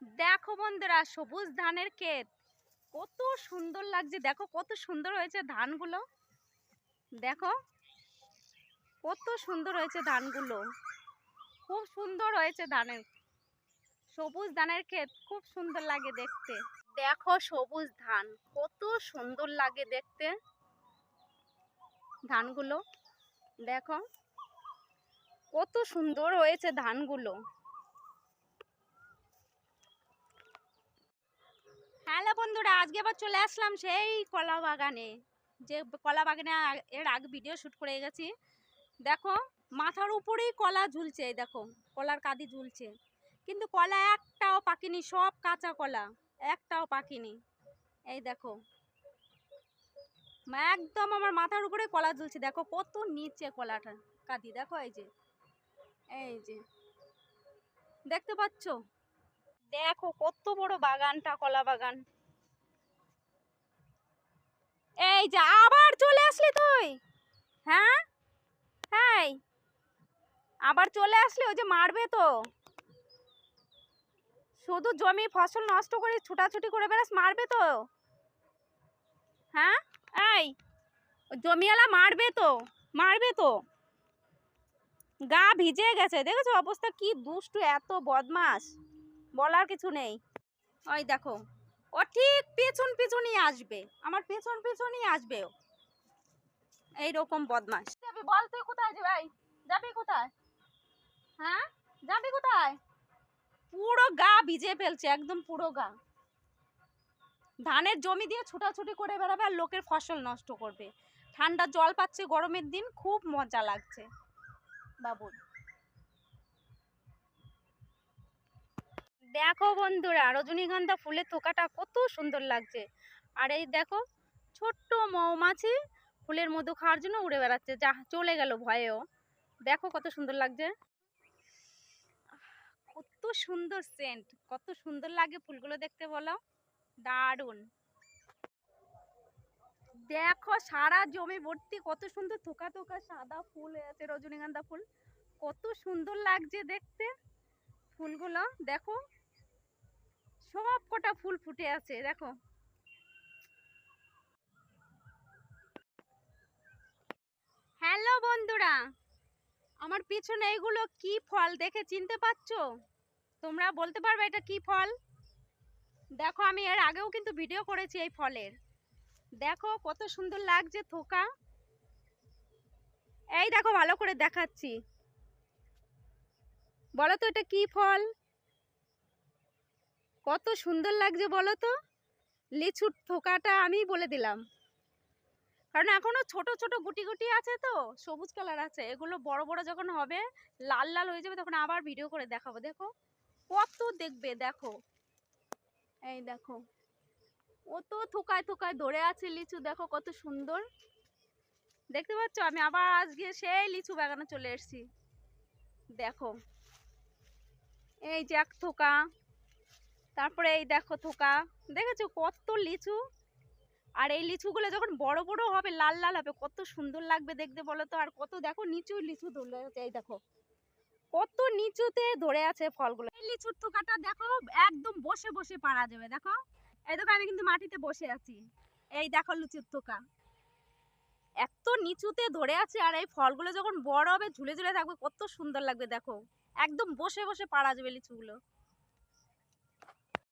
দেখো বন্ধুরা, সবুজ ধানের ক্ষেত কত সুন্দর লাগছে। দেখো কত সুন্দর হয়েছে ধানগুলো। দেখো কত সুন্দর হয়েছে ধানগুলো, খুব সুন্দর হয়েছে ধানের, সবুজ ধানের ক্ষেত খুব সুন্দর লাগে দেখতে। দেখো সবুজ ধান কত সুন্দর লাগে দেখতে ধানগুলো। দেখো কত সুন্দর হয়েছে ধানগুলো। হ্যালো বন্ধুরা, আজকে আবার চলে আসলাম সেই কলা বাগানে, যে কলা বাগানে এর আগে ভিডিও শ্যুট করে গেছি। দেখো মাথার উপরেই কলা ঝুলছে, এই দেখো কলার কাঁদি ঝুলছে, কিন্তু কলা একটাও পাকেনি, সব কাঁচা কলা, একটাও পাকেনি। এই দেখো একদম আমার মাথার উপরে কলা ঝুলছে। দেখো কত নিচে কলাটা কাঁদি, দেখো এই যে দেখতে পাচ্ছ। দেখো কত বড় বাগানটা, কলা বাগান। এই যে আবার চলে আসলি তুই, হ্যাঁ হ্যাঁ আবার চলে আসলি, ওই যে মারবে তো, শুধু জমি ফসল নষ্ট করে ছুটাছুটি করে বেড়াস, মারবে তো। হ্যাঁ এই জমিওয়ালা মারবে তো, মারবে তো। গা ভিজে গেছে, দেখেছো অবস্থা, কি দুষ্টু, এত বদমাস, বলার কিছু নেই। ওই দেখো ও ঠিক পেছন পেছনই আসবে, আমার পেছন পেছনই আসবে ও, এইরকম বদমাস। যাবি বল, তুই কোথায় যাবি, যাবি কোথায়, হ্যাঁ যাবি কোথায়? পুরো গা ভিজে ফেলছে, একদম পুরো গা। ধানের জমি দিয়ে ছুটাছুটি করে বেড়াবে আর লোকের ফসল নষ্ট করবে। ঠান্ডা জল পাচ্ছে, গরমের দিন খুব মজা লাগছে বাবু। দেখো বন্ধুরা, রজনীগন্ধা ফুলের থোকাটা কত সুন্দর লাগছে। আর এই দেখো ছোট্ট মৌমাছি ফুলের মধু খাওয়ার জন্য উড়ে বেড়াচ্ছে, যা চলে গেল ভয়েও। দেখো কত সুন্দর লাগছে, কত সুন্দর সেন্ট, কত সুন্দর লাগে ফুলগুলো দেখতে, বলো দারুণ। দেখো সারা জমি ভর্তি কত সুন্দর থোকা থোকা সাদা ফুল আছে, রজনীগন্ধা ফুল, কত সুন্দর লাগছে দেখতে ফুলগুলো। দেখো সব কটা ফুল ফুটে আছে, দেখো। হ্যালো বন্ধুরা, আমার পিছনে এগুলো কি ফল দেখে চিনতে পারছো? তোমরা বলতে পারবে এটা কি ফল? দেখো আমি এর আগেও কিন্তু ভিডিও করেছি এই ফলের। দেখো কত সুন্দর লাগছে থোকা। এই দেখো ভালো করে দেখাচ্ছি, বলো তো এটা কি ফল, কত সুন্দর লাগছে বলো তো। লিচুর থোকাটা আমি বলে দিলাম, কারণ এখনো ছোট ছোট গুটি গুটি আছে তো, সবুজ কালার আছে। এগুলো বড় বড় যখন হবে, লাল লাল হয়ে যাবে, তখন আবার ভিডিও করে দেখাবো। দেখো কত দেখবে, দেখো এই দেখো ও তো থোকায় থোকায় ধরে আছে লিচু, দেখো কত সুন্দর দেখতে পাচ্ছ। আমি আবার আজকে সেই লিচু বাগানে চলে এসেছি। দেখো এই যে এক থোকা, তারপরে এই দেখো থোকা, দেখেছো কত লিচু। আর এই লিচুগুলো যখন বড় বড় হবে, লাল লাল হবে, কত সুন্দর লাগবে দেখতে বলো তো। আর কত দেখো নিচু লিচু ধরে আছে, এই দেখো কত নিচুতে ধরে আছে ফলগুলো। এই লিচুর থোকাটা দেখো একদম বসে বসে পারা যাবে। দেখো এই দেখো আমি কিন্তু মাটিতে বসে আছি, এই দেখো লিচুর থোকা এত নিচুতে ধরে আছে। আর এই ফলগুলো যখন বড় হবে ঝুলে ঝুলে থাকবে, কত সুন্দর লাগবে দেখো, একদম বসে বসে পারা যাবে লিচুগুলো।